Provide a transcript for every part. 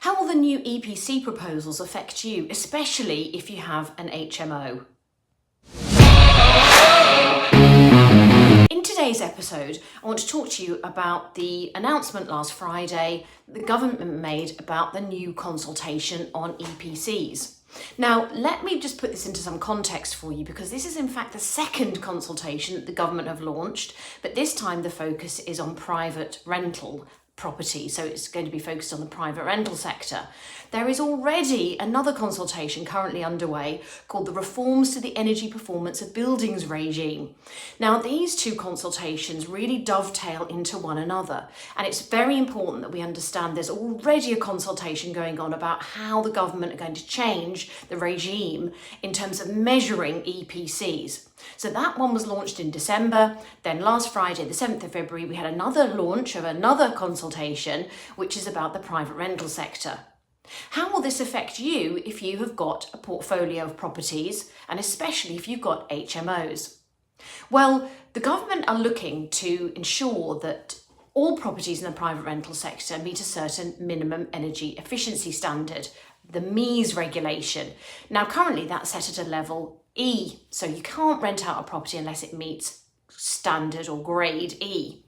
How will the new EPC proposals affect you, especially if you have an HMO? In today's episode, I want to talk to you about the announcement last Friday that the government made about the new consultation on EPCs. Now, let me just put this into some context for you, because this is in fact the second consultation that the government have launched, but this time the focus is on private rental property, so it's going to be focused on the private rental sector. There is already another consultation currently underway called the Reforms to the Energy Performance of Buildings regime. Now, these two consultations really dovetail into one another, and it's very important that we understand there's already a consultation going on about how the government are going to change the regime in terms of measuring EPCs. So that one was launched in December. Then last Friday, the 7th of February, we had another launch of another consultation, which is about the private rental sector. How will this affect you if you have got a portfolio of properties, and especially if you've got HMOs? Well, the government are looking to ensure that all properties in the private rental sector meet a certain minimum energy efficiency standard, the MEES regulation. Now, currently that's set at a level E, so you can't rent out a property unless it meets standard or grade E.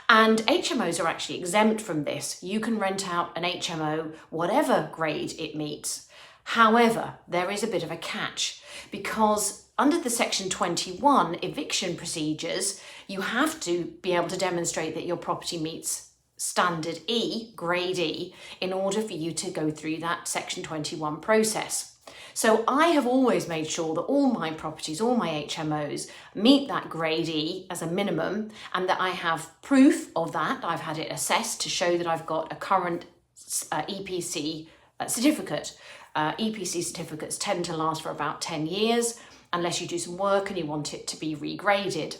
And HMOs are actually exempt from this. You can rent out an HMO whatever grade it meets. However, there is a bit of a catch, because under the Section 21 eviction procedures, you have to be able to demonstrate that your property meets standard E, grade E, in order for you to go through that Section 21 process. So I have always made sure that all my properties, all my HMOs meet that grade E as a minimum, and that I have proof of that. I've had it assessed to show that I've got a current EPC certificate. EPC certificates tend to last for about 10 years, unless you do some work and you want it to be regraded.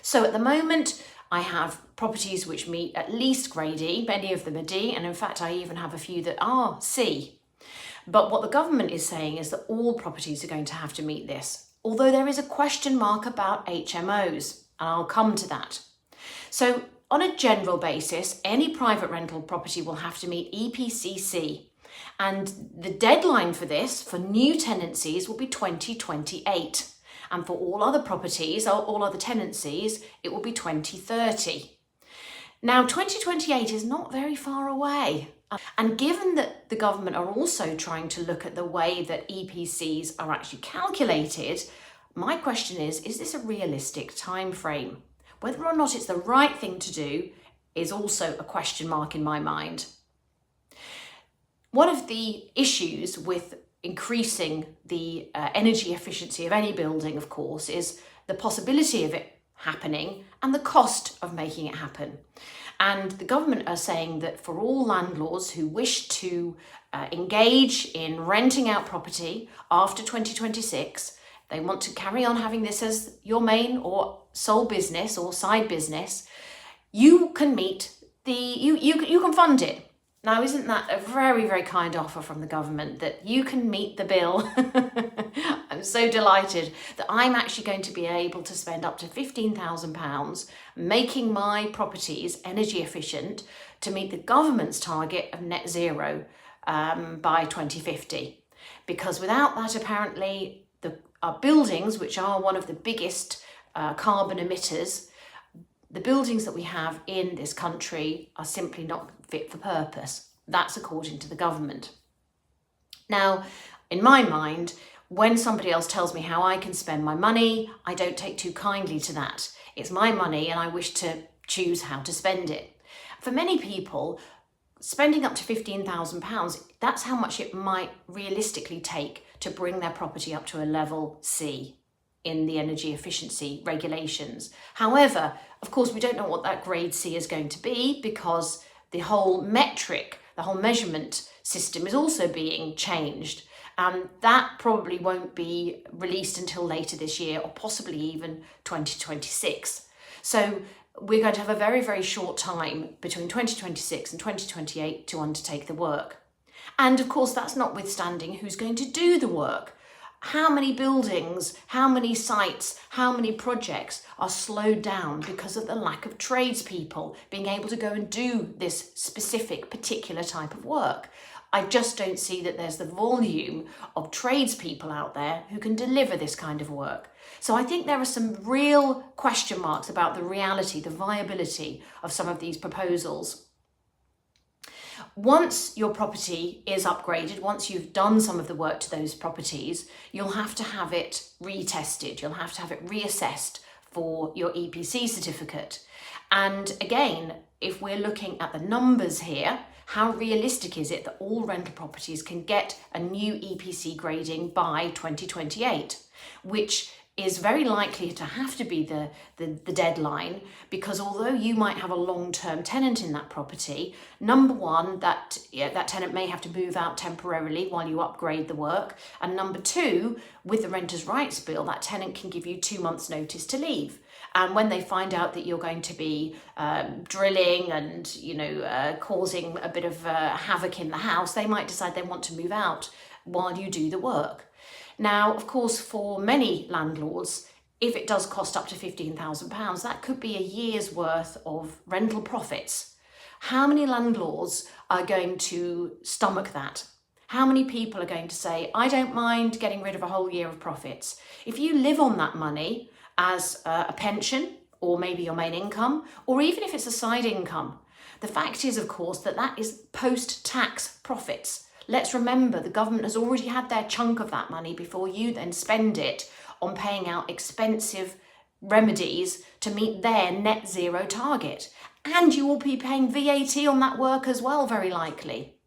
So at the moment, I have properties which meet at least grade E, many of them are D, and in fact I even have a few that are C. But what the government is saying is that all properties are going to have to meet this, although there is a question mark about HMOs, and I'll come to that. So on a general basis, any private rental property will have to meet EPC C, and the deadline for this, for new tenancies, will be 2028. And for all other properties, all other tenancies, it will be 2030. Now, 2028 is not very far away. And given that the government are also trying to look at the way that EPCs are actually calculated, my question is this a realistic time frame? Whether or not it's the right thing to do is also a question mark in my mind. One of the issues with increasing the energy efficiency of any building, of course, is the possibility of it happening and the cost of making it happen. And the government are saying that for all landlords who wish to engage in renting out property after 2026, they want to carry on having this as your main or sole business or side business, you can meet you can fund it. Now, isn't that a very, very kind offer from the government, that you can meet the bill? I'm so delighted that I'm actually going to be able to spend up to £15,000 making my properties energy efficient to meet the government's target of net zero by 2050. Because without that, apparently, our buildings, which are one of the biggest carbon emitters, the buildings that we have in this country are simply not fit for purpose. That's according to the government. Now, in my mind, when somebody else tells me how I can spend my money, I don't take too kindly to that. It's my money and I wish to choose how to spend it. For many people, spending up to £15,000, that's how much it might realistically take to bring their property up to a level C in the energy efficiency regulations. However, of course, we don't know what that grade C is going to be, because the whole metric, the whole measurement system is also being changed. That probably won't be released until later this year, or possibly even 2026. So we're going to have a very, very short time between 2026 and 2028 to undertake the work. And of course, that's notwithstanding who's going to do the work. How many buildings, how many sites, how many projects are slowed down because of the lack of tradespeople being able to go and do this specific particular type of work? I just don't see that there's the volume of tradespeople out there who can deliver this kind of work. So I think there are some real question marks about the reality, the viability of some of these proposals. Once your property is upgraded, once you've done some of the work to those properties, you'll have to have it retested. You'll have to have it reassessed for your EPC certificate. And again, if we're looking at the numbers here, how realistic is it that all rental properties can get a new EPC grading by 2028, which is very likely to have to be the deadline, because although you might have a long-term tenant in that property, number one, that tenant may have to move out temporarily while you upgrade the work, and number two, with the Renters' Rights Bill, that tenant can give you 2 months notice to leave. And when they find out that you're going to be drilling and causing a bit of havoc in the house, they might decide they want to move out while you do the work. Now, of course, for many landlords, if it does cost up to £15,000, that could be a year's worth of rental profits. How many landlords are going to stomach that? How many people are going to say, I don't mind getting rid of a whole year of profits? If you live on that money as a pension, or maybe your main income, or even if it's a side income, the fact is, of course, that is post-tax profits. Let's remember the government has already had their chunk of that money before you then spend it on paying out expensive remedies to meet their net zero target. And you will be paying VAT on that work as well, very likely.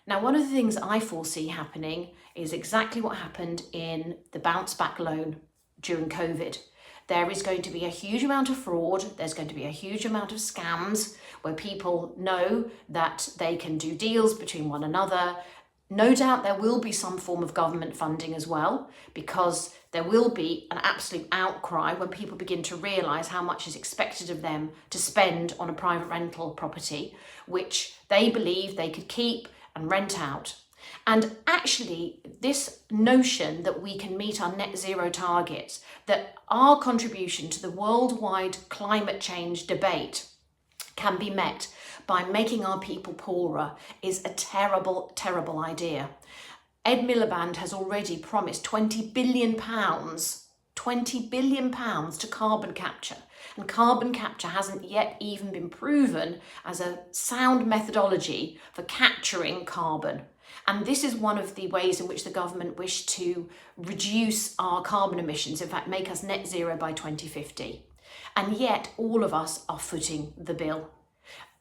Now, one of the things I foresee happening is exactly what happened in the bounce back loan during COVID. There is going to be a huge amount of fraud. There's going to be a huge amount of scams where people know that they can do deals between one another. No doubt there will be some form of government funding as well, because there will be an absolute outcry when people begin to realise how much is expected of them to spend on a private rental property, which they believe they could keep and rent out. And actually, this notion that we can meet our net zero targets, that our contribution to the worldwide climate change debate can be met by making our people poorer, is a terrible, terrible idea. Ed Miliband has already promised £20 billion to carbon capture. And carbon capture hasn't yet even been proven as a sound methodology for capturing carbon. And this is one of the ways in which the government wish to reduce our carbon emissions, in fact, make us net zero by 2050. And yet all of us are footing the bill.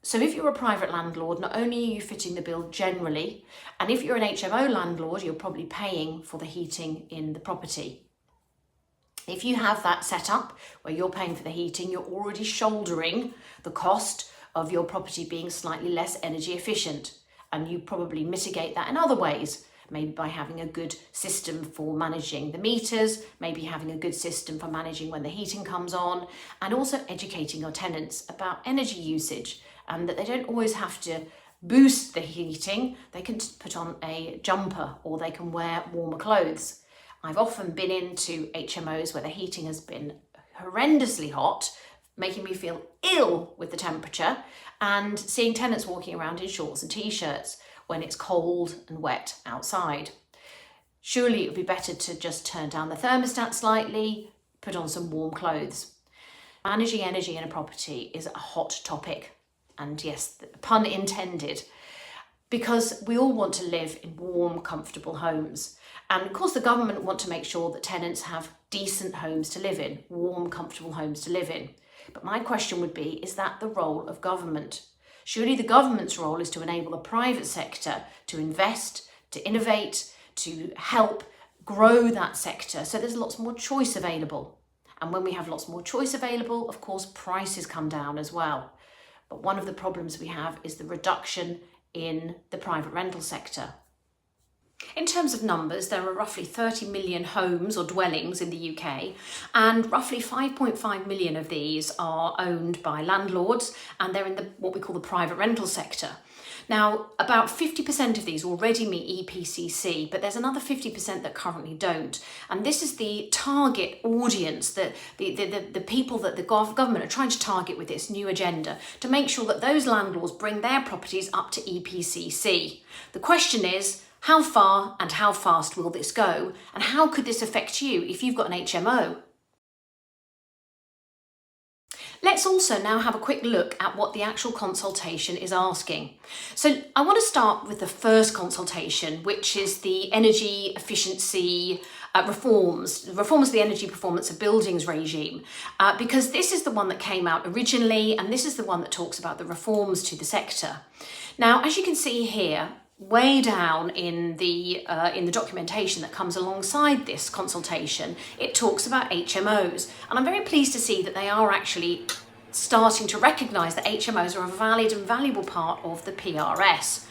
So if you're a private landlord, not only are you footing the bill generally, and if you're an HMO landlord, you're probably paying for the heating in the property. If you have that set up where you're paying for the heating, you're already shouldering the cost of your property being slightly less energy efficient. And you probably mitigate that in other ways, maybe by having a good system for managing the meters, maybe having a good system for managing when the heating comes on, and also educating your tenants about energy usage, and that they don't always have to boost the heating. They can put on a jumper or they can wear warmer clothes. I've often been into HMOs where the heating has been horrendously hot, making me feel ill with the temperature, and seeing tenants walking around in shorts and t-shirts when it's cold and wet outside. Surely it would be better to just turn down the thermostat slightly, put on some warm clothes. Managing energy in a property is a hot topic, and yes, pun intended, because we all want to live in warm, comfortable homes. And of course the government want to make sure that tenants have decent homes to live in, warm, comfortable homes to live in. But my question would be, is that the role of government? Surely the government's role is to enable the private sector to invest, to innovate, to help grow that sector so there's lots more choice available. And when we have lots more choice available, of course, prices come down as well. But one of the problems we have is the reduction in the private rental sector. In terms of numbers, there are roughly 30 million homes or dwellings in the UK, and roughly 5.5 million of these are owned by landlords, and they're in what we call the private rental sector. Now, about 50% of these already meet EPC C, but there's another 50% that currently don't. And this is the target audience, the people that the government are trying to target with this new agenda to make sure that those landlords bring their properties up to EPC C. The question is, how far and how fast will this go? And how could this affect you if you've got an HMO? Let's also now have a quick look at what the actual consultation is asking. So I want to start with the first consultation, which is the energy efficiency reforms of the energy performance of buildings regime, because this is the one that came out originally, and this is the one that talks about the reforms to the sector. Now, as you can see here, way down in the documentation that comes alongside this consultation, it talks about HMOs. And I'm very pleased to see that they are actually starting to recognise that HMOs are a valid and valuable part of the PRS.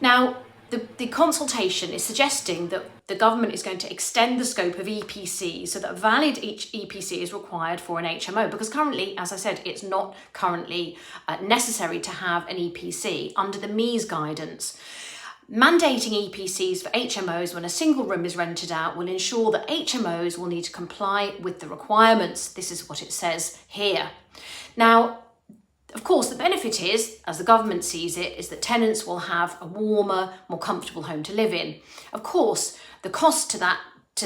Now, the consultation is suggesting that the government is going to extend the scope of EPC so that valid each EPC is required for an HMO, because currently, as I said, it's not currently necessary to have an EPC under the MEES guidance. Mandating EPCs for HMOs when a single room is rented out will ensure that HMOs will need to comply with the requirements. This is what it says here. Now, of course, the benefit is, as the government sees it, is that tenants will have a warmer, more comfortable home to live in. Of course, the cost to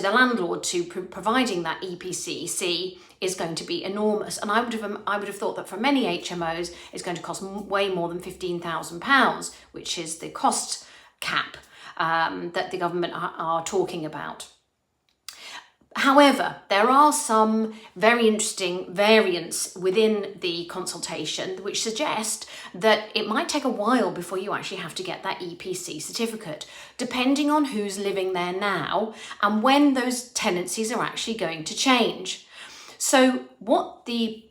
the landlord to providing that EPC C is going to be enormous, and I would have thought that for many HMOs it's going to cost way more than £15,000, which is the cost cap that the government are talking about. However, there are some very interesting variants within the consultation which suggest that it might take a while before you actually have to get that EPC certificate, depending on who's living there now and when those tenancies are actually going to change. So what the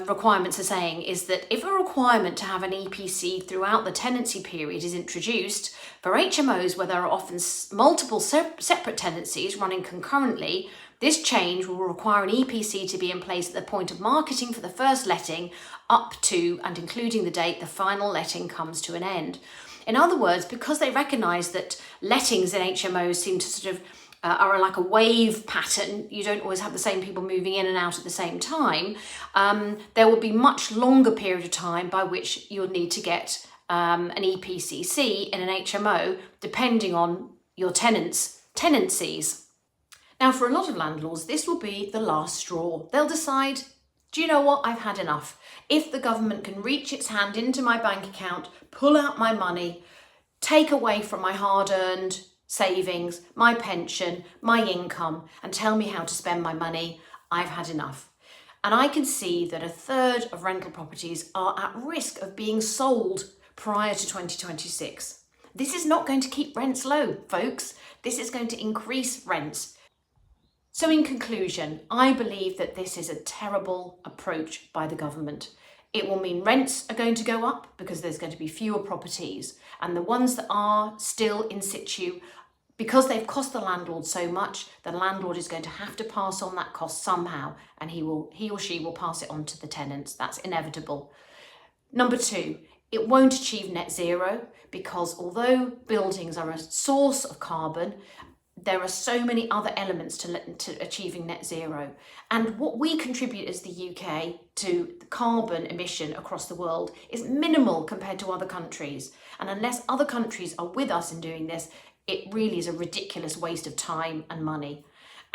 requirements are saying is that if a requirement to have an EPC throughout the tenancy period is introduced, for HMOs where there are often multiple separate tenancies running concurrently, this change will require an EPC to be in place at the point of marketing for the first letting up to and including the date the final letting comes to an end. In other words, because they recognise that lettings in HMOs seem to sort of are like a wave pattern, you don't always have the same people moving in and out at the same time, there will be much longer period of time by which you'll need to get an EPC C in an HMO, depending on your tenancies. Now, for a lot of landlords, this will be the last straw. They'll decide, do you know what, I've had enough. If the government can reach its hand into my bank account, pull out my money, take away from my hard-earned savings, my pension, my income, and tell me how to spend my money, I've had enough. And I can see that a third of rental properties are at risk of being sold prior to 2026. This is not going to keep rents low, folks. This is going to increase rents. So in conclusion, I believe that this is a terrible approach by the government. It will mean rents are going to go up because there's going to be fewer properties, and the ones that are still in situ, because they've cost the landlord so much, the landlord is going to have to pass on that cost somehow, and he or she will pass it on to the tenants. That's inevitable. Number two, it won't achieve net zero because although buildings are a source of carbon, there are so many other elements to achieving net zero. And what we contribute as the UK to the carbon emission across the world is minimal compared to other countries. And unless other countries are with us in doing this, it really is a ridiculous waste of time and money.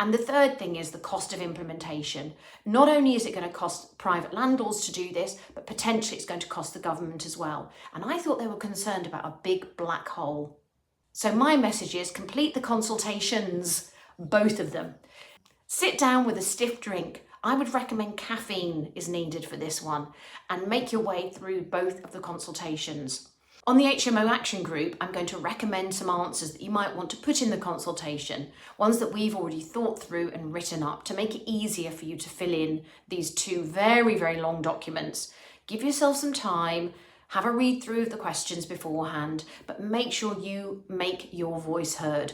And the third thing is the cost of implementation. Not only is it going to cost private landlords to do this, but potentially it's going to cost the government as well. And I thought they were concerned about a big black hole. So my message is complete the consultations, both of them. Sit down with a stiff drink. I would recommend caffeine is needed for this one, and make your way through both of the consultations. On the HMO Action Group, I'm going to recommend some answers that you might want to put in the consultation, ones that we've already thought through and written up to make it easier for you to fill in these two very, very long documents. Give yourself some time, have a read through of the questions beforehand, but make sure you make your voice heard.